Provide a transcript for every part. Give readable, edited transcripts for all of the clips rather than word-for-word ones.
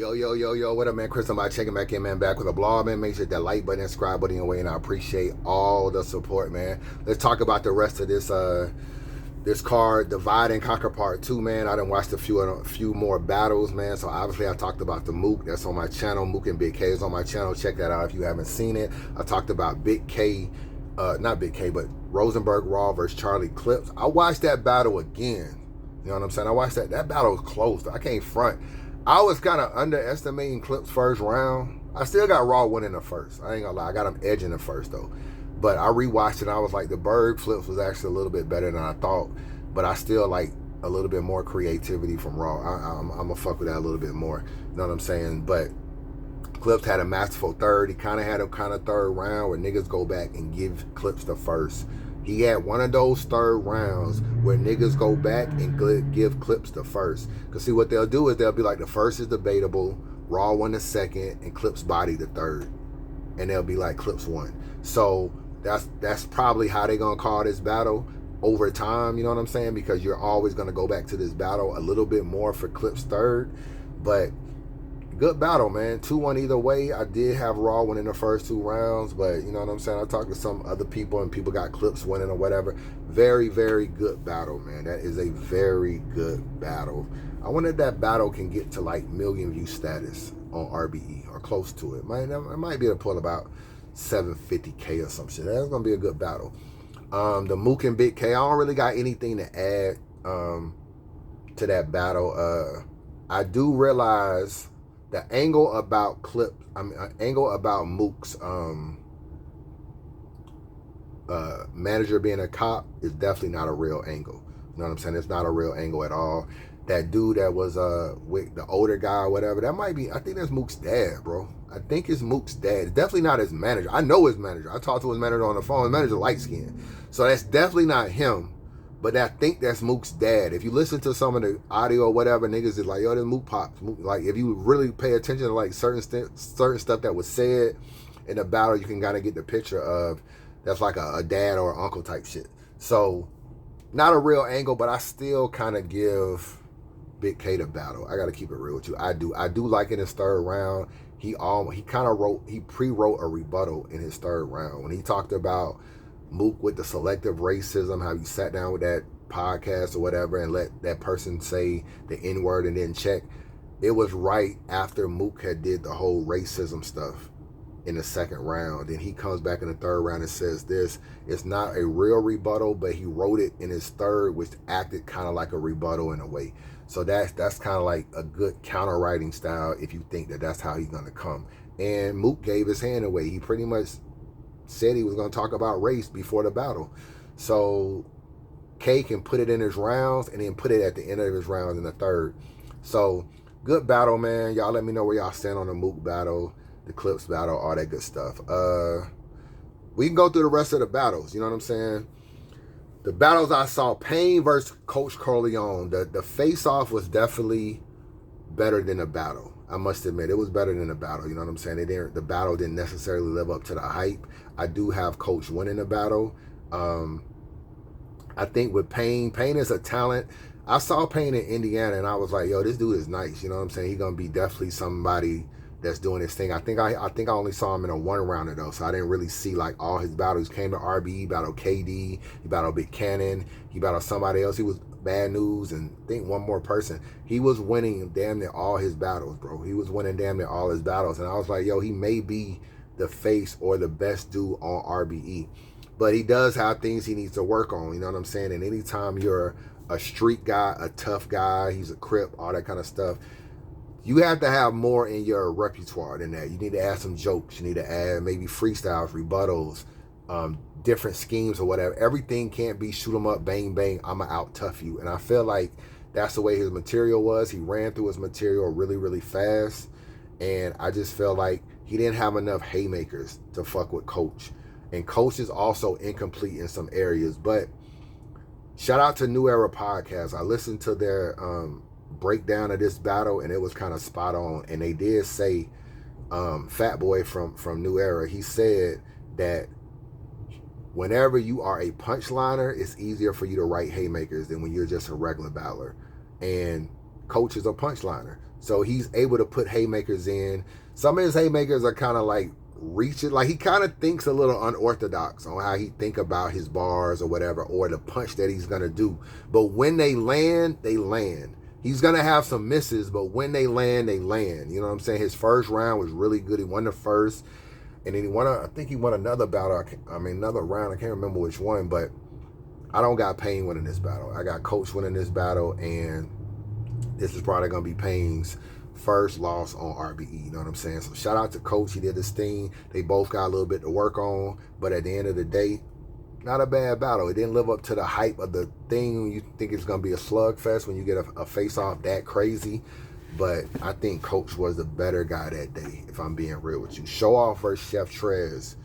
Yo, what up, man? Chris, I'm checking back in, man. Back with a blog, man. Make sure that like button and subscribe button away, and I appreciate all the support, man. Let's talk about the rest of this card, Divide and Conquer Part 2, man. I done watched a few more battles, man. So obviously I talked about the Mook. That's on my channel. Mook and Big K is on my channel. Check that out if you haven't seen it. I talked about Big K, not Big K, but Rosenberg Raw versus Charlie Clips. I watched that battle again. You know what I'm saying? I watched that. That battle was close. I can't front. I was kind of underestimating Clips' first round. I still got Raw winning the first. I ain't gonna lie. I got him edging the first, though. But I rewatched it, and I was like, the Berg Flips was actually a little bit better than I thought. But I still like a little bit more creativity from Raw. I'm gonna fuck with that a little bit more. You know what I'm saying? But Clips had a masterful third. He kind of had a third round where niggas go back and give Clips the first. He had one of those third rounds where niggas go back and give Clips the first. Because see, what they'll do is they'll be like, the first is debatable, Raw won the second, and Clips body the third. And they'll be like, Clips won. So that's probably how they're going to call this battle over time, you know what I'm saying? Because you're always going to go back to this battle a little bit more for Clips third. But good battle, man. 2-1 either way. I did have Raw winning the first two rounds, but you know what I'm saying? I talked to some other people and people got Clips winning or whatever. Very, very good battle, man. That is a very good battle. I wonder if that battle can get to like million view status on RBE or close to it. It might be able to pull about 750K or some shit. That's going to be a good battle. The Mook and Big K, I don't really got anything to add to that battle. I do realize the angle about Mook's manager being a cop is definitely not a real angle. You know what I'm saying? It's not a real angle at all. That dude that was with the older guy or whatever, that might be, I think that's Mook's dad, bro. I think it's Mook's dad. It's definitely not his manager. I know his manager. I talked to his manager on the phone. His manager's light skinned. So that's definitely not him. But I think that's Mook's dad. If you listen to some of the audio or whatever, niggas is like, yo, this Mook pops. Mook, like, if you really pay attention to like certain stuff that was said in the battle, you can kind of get the picture of that's like a dad or uncle type shit. So not a real angle, but I still kind of give Big K the battle. I got to keep it real with you. I do like in his third round. He pre-wrote a rebuttal in his third round when he talked about Mook with the selective racism, how you sat down with that podcast or whatever and let that person say the N-word and then check. It was right after Mook had did the whole racism stuff in the second round. Then he comes back in the third round and says this. It's not a real rebuttal, but he wrote it in his third, which acted kind of like a rebuttal in a way. So that's kind of like a good counter writing style if you think that that's how he's going to come. And Mook gave his hand away. He pretty much said he was going to talk about race before the battle. So K can put it in his rounds and then put it at the end of his rounds in the third. So good battle, man. Y'all let me know where y'all stand on the Mook battle, the Clips battle, all that good stuff. We can go through the rest of the battles. You know what I'm saying? The battles I saw, Payne versus Coach Corleone. The face-off was definitely better than the battle. I must admit, it was better than the battle. You know what I'm saying? The battle didn't necessarily live up to the hype. I do have Coach winning the battle. I think with Payne is a talent. I saw Payne in Indiana, and I was like, yo, this dude is nice. You know what I'm saying? He's going to be definitely somebody that's doing his thing. I think I only saw him in a one-rounder, though, so I didn't really see, like, all his battles. He came to RB, he battled KD, he battled Big Cannon, he battled somebody else. He was Bad News, and I think one more person. He was winning damn near all his battles, bro. He was winning damn near all his battles, and I was like, yo, he may be the face or the best dude on RBE. But he does have things he needs to work on, you know what I'm saying? And anytime you're a street guy, a tough guy, he's a Crip, all that kind of stuff, you have to have more in your repertoire than that. You need to add some jokes. You need to add maybe freestyles, rebuttals, different schemes or whatever. Everything can't be shoot 'em up, bang, bang, I'ma out tough you. And I feel like that's the way his material was. He ran through his material really, really fast. And I just felt like he didn't have enough haymakers to fuck with Coach. And Coach is also incomplete in some areas. But shout out to New Era Podcast. I listened to their breakdown of this battle, and it was kind of spot on. And they did say, Fat Boy from New Era, he said that whenever you are a punchliner, it's easier for you to write haymakers than when you're just a regular battler. And Coach is a punchliner. So he's able to put haymakers in. Some of his haymakers are kind of like reaching, like he kind of thinks a little unorthodox on how he think about his bars or whatever, or the punch that he's going to do. But when they land, they land. He's going to have some misses, but when they land, they land. You know what I'm saying? His first round was really good. He won the first. And then I think he won another battle. Another round. I can't remember which one, but I don't got Payne winning this battle. I got Coach winning this battle, and this is probably going to be Payne's first loss on RBE. You know what I'm saying? So shout out to Coach. He did his thing. They both got a little bit to work on, but at the end of the day, not a bad battle. It didn't live up to the hype of the thing. You think it's going to be a slugfest when you get a face-off that crazy. But I think Coach was the better guy that day, if I'm being real with you. Showoff versus Chef Trez.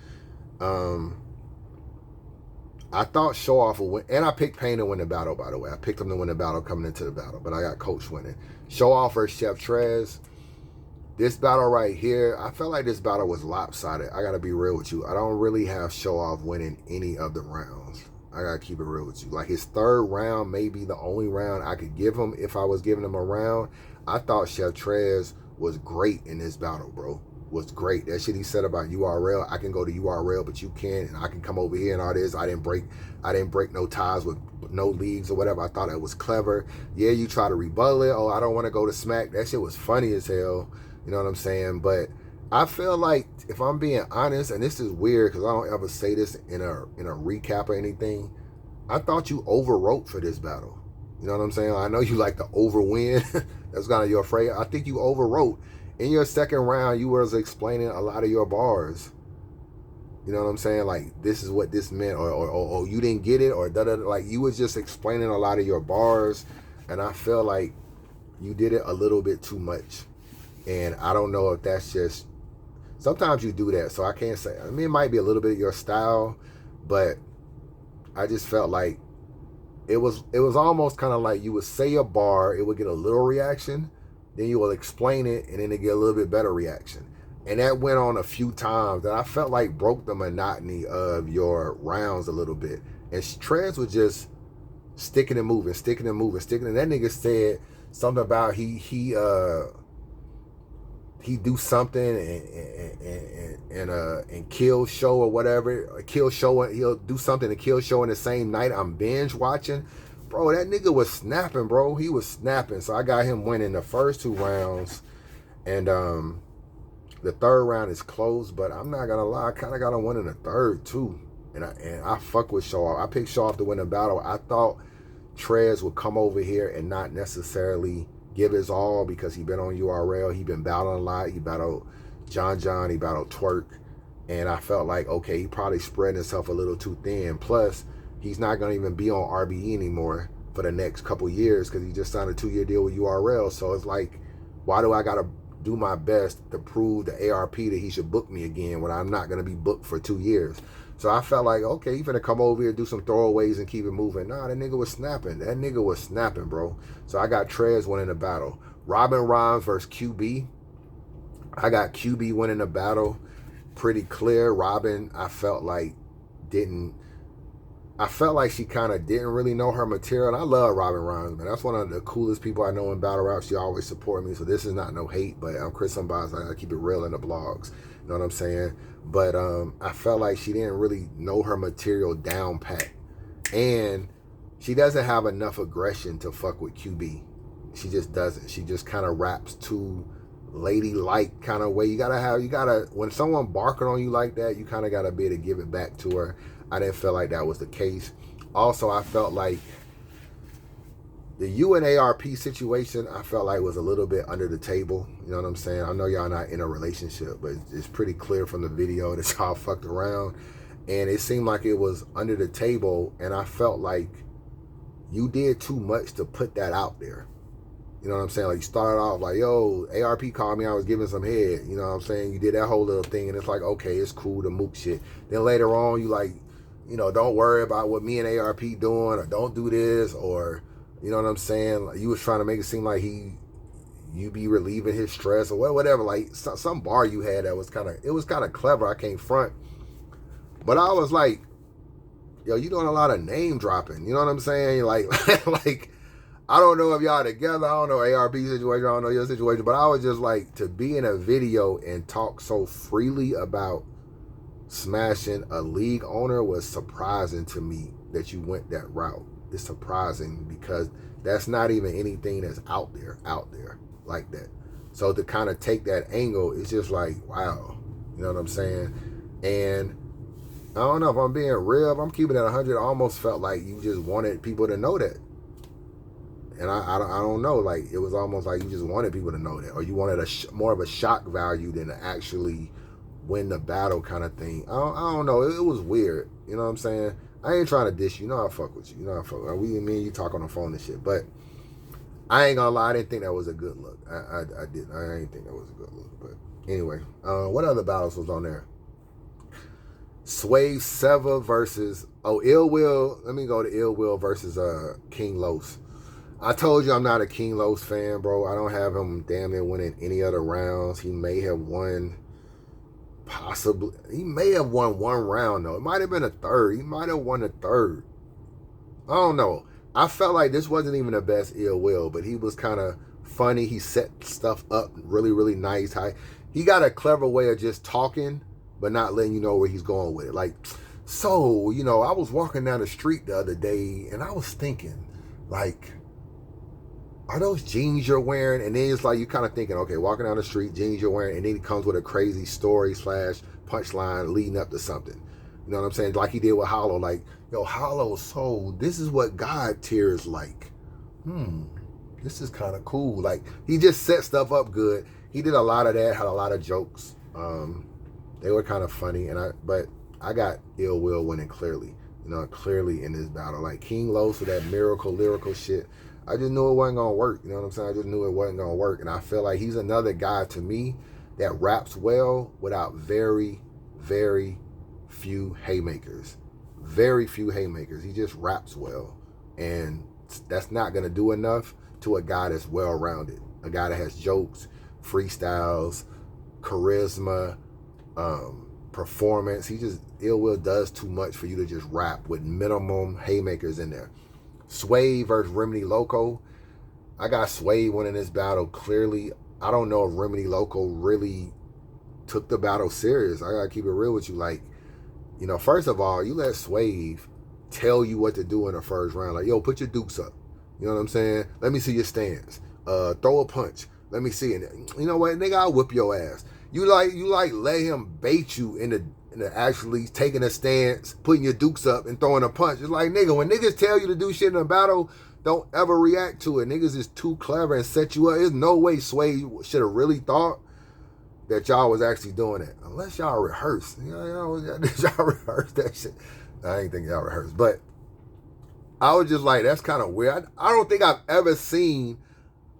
I thought Showoff would win. And I picked Payne to win the battle, by the way. I picked him to win the battle coming into the battle. But I got Coach winning. Showoff versus Chef Trez. This battle right here, I felt like this battle was lopsided. I got to be real with you. I don't really have Showoff winning any of the rounds. I got to keep it real with you. Like his third round may be the only round I could give him if I was giving him a round. I thought Chef Trez was great in this battle, bro. Was great. That shit he said about URL, I can go to URL, but you can't, and I can come over here and all this. I didn't break no ties with no leagues or whatever. I thought that was clever. Yeah, you try to rebuttal it. Oh, I don't want to go to Smack. That shit was funny as hell. You know what I'm saying? But I feel like, if I'm being honest, and this is weird because I don't ever say this in a recap or anything, I thought you overwrote for this battle. You know what I'm saying? I know you like to overwin. That's kind of your phrase. I think you overwrote. In your second round, you was explaining a lot of your bars. You know what I'm saying? Like, this is what this meant, or you didn't get it, or da-da-da. Like, you was just explaining a lot of your bars, and I feel like you did it a little bit too much. And I don't know if that's just, sometimes you do that, so I can't say. I mean, it might be a little bit of your style, but I just felt like it was almost kind of like you would say a bar, it would get a little reaction, then you will explain it, and then it get a little bit better reaction. And that went on a few times that I felt like broke the monotony of your rounds a little bit. And Trez was just sticking and moving. And that nigga said something about he do something and kill show or whatever. Kill show, he'll do something to kill show in the same night. I'm binge watching. Bro, that nigga was snapping, bro. He was snapping. So I got him winning the first two rounds. And the third round is close, but I'm not gonna lie, I kind of got him winning the third too. And I fuck with Showoff. I picked Showoff to win the battle. I thought Trez would come over here and not necessarily give his all because he been on URL. He been battling a lot. He battled John. He battled Twerk. And I felt like, okay, he probably spread himself a little too thin. Plus, he's not going to even be on RBE anymore for the next couple years because he just signed a 2-year deal with URL. So it's like, why do I got to do my best to prove to ARP that he should book me again when I'm not going to be booked for 2 years? So I felt like, okay, you finna come over here, do some throwaways and keep it moving. Nah, that nigga was snapping. That nigga was snapping, bro. So I got Trez winning the battle. Robin Rhymes versus QB. I got QB winning the battle. Pretty clear. Robin, I felt like she kind of didn't really know her material. And I love Robin Rhymes, man. That's one of the coolest people I know in battle rap. She always support me. So this is not no hate, but I'm Chris Unbiased. I gotta keep it real in the blogs. You know what I'm saying? But I felt like she didn't really know her material down pat. And she doesn't have enough aggression to fuck with QB. She just doesn't. She just kind of raps too ladylike kind of way. You gotta, when someone barking on you like that, you kind of gotta be able to give it back to her. I didn't feel like that was the case. Also, I felt like the UNARP situation, I felt like was a little bit under the table. You know what I'm saying? I know y'all not in a relationship, but it's pretty clear from the video that y'all fucked around. And it seemed like it was under the table, and I felt like you did too much to put that out there. You know what I'm saying? Like, you started off like, yo, ARP called me, I was giving some head. You know what I'm saying? You did that whole little thing, and it's like, okay, it's cool, the Mook shit. Then later on, you like, you know, don't worry about what me and ARP doing, or don't do this, or, you know what I'm saying? Like, you was trying to make it seem like you be relieving his stress or whatever. Like, some bar you had that was kind of clever. I can't front. But I was like, yo, you doing a lot of name dropping. You know what I'm saying? Like, like, I don't know if y'all together. I don't know ARP situation. I don't know your situation. But I was just like, to be in a video and talk so freely about smashing a league owner was surprising to me that you went that route. It's surprising because that's not even anything that's out there like that. So to kind of take that angle, it's just like, wow. You know what I'm saying? And I don't know if I'm being real. If I'm keeping it 100, I almost felt like you just wanted people to know that. And I don't know. Like, it was almost like you just wanted people to know that. Or you wanted more of a shock value than to actually win the battle kind of thing. I don't know. It was weird. You know what I'm saying? I ain't trying to dish you. You know I fuck with you. You know I fuck with you. Me and you talk on the phone and shit. But I ain't gonna lie. I didn't think that was a good look. I didn't. I didn't think that was a good look. But anyway, what other battles was on there? Sway Seva versus Ill Will. Let me go to Ill Will versus King Los. I told you I'm not a King Los fan, bro. I don't have him damn near winning any other rounds. He may have won, possibly. He may have won one round though. It might have been a third. He might have won a third. I don't know. I felt like this wasn't even the best Ill Will, but he was kind of funny. He set stuff up really, really nice. He got a clever way of just talking, but not letting you know where he's going with it. Like, so, you know, I was walking down the street the other day, and I was thinking, like, are those jeans you're wearing? And then it's like, you kind of thinking, okay, walking down the street, jeans you're wearing, and then he comes with a crazy story / punchline leading up to something. You know what I'm saying? Like he did with Hollow. Like, yo, Hollow, so this is what God tiers like. This is kind of cool. Like, he just set stuff up good. He did a lot of that, had a lot of jokes. They were kind of funny, but I got Ill Will winning clearly. You know, clearly in this battle. Like, King Los with that miracle, lyrical shit. I just knew it wasn't going to work. You know what I'm saying? I just knew it wasn't going to work. And I feel like he's another guy to me that raps well without very, very few haymakers. Very few haymakers. He just raps well. And that's not going to do enough to a guy that's well-rounded. A guy that has jokes, freestyles, charisma, performance. Ill Will does too much for you to just rap with minimum haymakers in there. Sway versus Remy Loco. I got Sway winning this battle clearly. I don't know if Remy Loco really took the battle serious. I gotta keep it real with you. Like, you know, first of all, you let Sway tell you what to do in the first round. Like, yo, put your dukes up. You know what I'm saying? Let me see your stance. Throw a punch. Let me see it. You know what, nigga, I'll whip your ass. You let him bait you into actually taking a stance, putting your dukes up and throwing a punch. It's like, nigga, when niggas tell you to do shit in a battle, don't ever react to it. Niggas is too clever and set you up. There's no way Sway should have really thought that y'all was actually doing it. Unless y'all rehearse. Y'all rehearse that shit. I ain't think y'all rehearsed. But I was just like, that's kind of weird. I don't think I've ever seen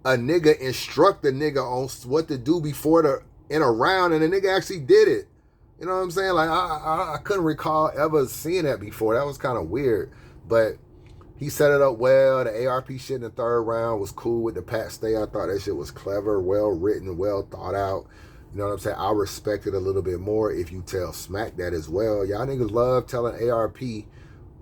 a nigga instruct a nigga on what to do in a round, and the nigga actually did it. You know what I'm saying? Like, I couldn't recall ever seeing that before. That was kind of weird. But he set it up well. The ARP shit in the third round was cool with the pat stay. I thought that shit was clever, well written, well thought out. You know what I'm saying? I respect it a little bit more if you tell Smack that as well. Y'all niggas love telling ARP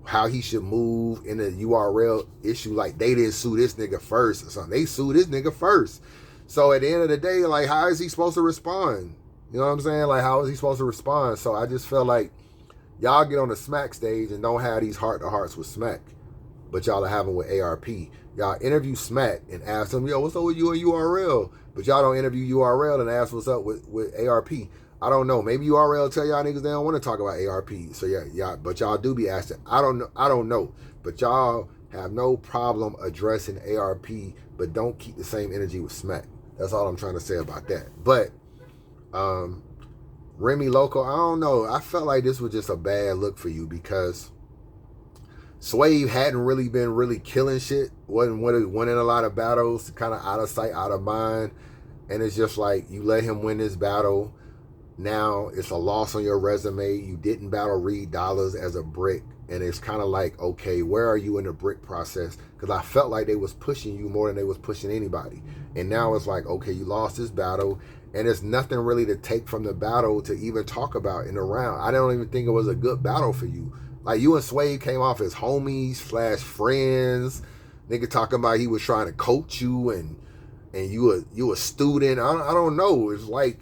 how he should move in the URL issue. Like, they didn't sue this nigga first or something. They sued this nigga first. So at the end of the day, like, how is he supposed to respond? You know what I'm saying? Like, how is he supposed to respond? So I just felt like y'all get on the Smack stage and don't have these heart-to-hearts with Smack, but y'all are having with ARP. Y'all interview Smack and ask him, yo, what's up with you and URL? But y'all don't interview URL and ask what's up with ARP. I don't know. Maybe URL tell y'all niggas they don't want to talk about ARP. So yeah, but y'all do be asking. I don't know. But y'all have no problem addressing ARP, but don't keep the same energy with Smack. That's all I'm trying to say about that. But Remy Loco, I don't know. I felt like this was just a bad look for you because Sway hadn't really been killing shit. Wasn't winning a lot of battles, kind of out of sight, out of mind. And it's just like, you let him win this battle. Now it's a loss on your resume. You didn't battle Reed Dollars as a brick. And it's kind of like, okay, where are you in the brick process? Because I felt like they was pushing you more than they was pushing anybody. And now it's like, okay, you lost this battle. And there's nothing really to take from the battle to even talk about in the round. I don't even think it was a good battle for you. Like, you and Sway came off as homies / friends. Nigga talking about he was trying to coach you and you a student. I don't know. It's like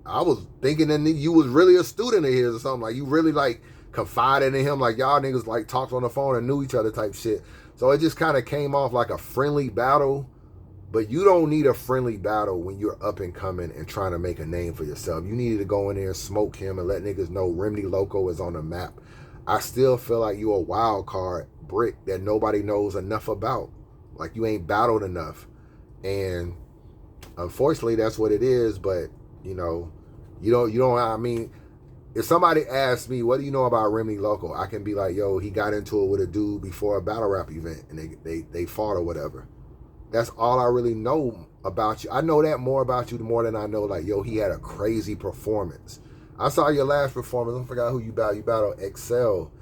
I was thinking that you was really a student of his or something. Like you really like confided in him. Like y'all niggas like talked on the phone and knew each other type shit. So it just kind of came off like a friendly battle. But you don't need a friendly battle when you're up and coming and trying to make a name for yourself. You needed to go in there and smoke him and let niggas know Remy Loco is on the map. I still feel like you're a wild card brick that nobody knows enough about. Like you ain't battled enough. And unfortunately that's what it is. But you know, you don't I mean, if somebody asks me, what do you know about Remy Loco? I can be like, yo, he got into it with a dude before a battle rap event and they fought or whatever. That's all I really know about you. I know that more about you more than I know, like, yo, he had a crazy performance. I saw your last performance. I forgot who you battled. You battled Excel.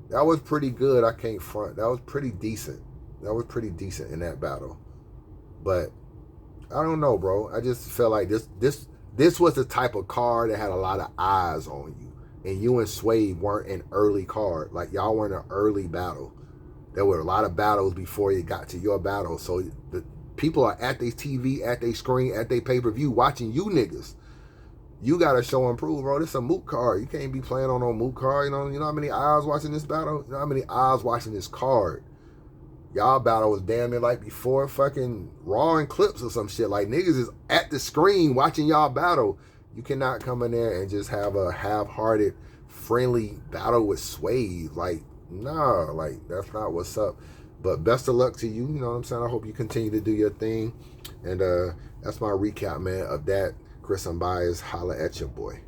That was pretty good. I can't front. That was pretty decent. That was pretty decent in that battle. But I don't know, bro. I just felt like this was the type of card that had a lot of eyes on you. And you and Swade weren't an early card. Like, y'all weren't an early battle. There were a lot of battles before you got to your battle. So the people are at their TV, at their screen, at their pay-per-view watching you niggas. You got to show and prove, bro. This is a Mook card. You can't be playing on no Mook card. You know how many eyes watching this battle? You know how many eyes watching this card? Y'all battle was damn near like before fucking Raw and Clips or some shit. Like niggas is at the screen watching y'all battle. You cannot come in there and just have a half-hearted, friendly battle with Swade. Like, nah, like that's not what's up. But best of luck to you. You know what I'm saying? I hope you continue to do your thing. And that's my recap, man, of that. Chris Unbiased, holla at your boy.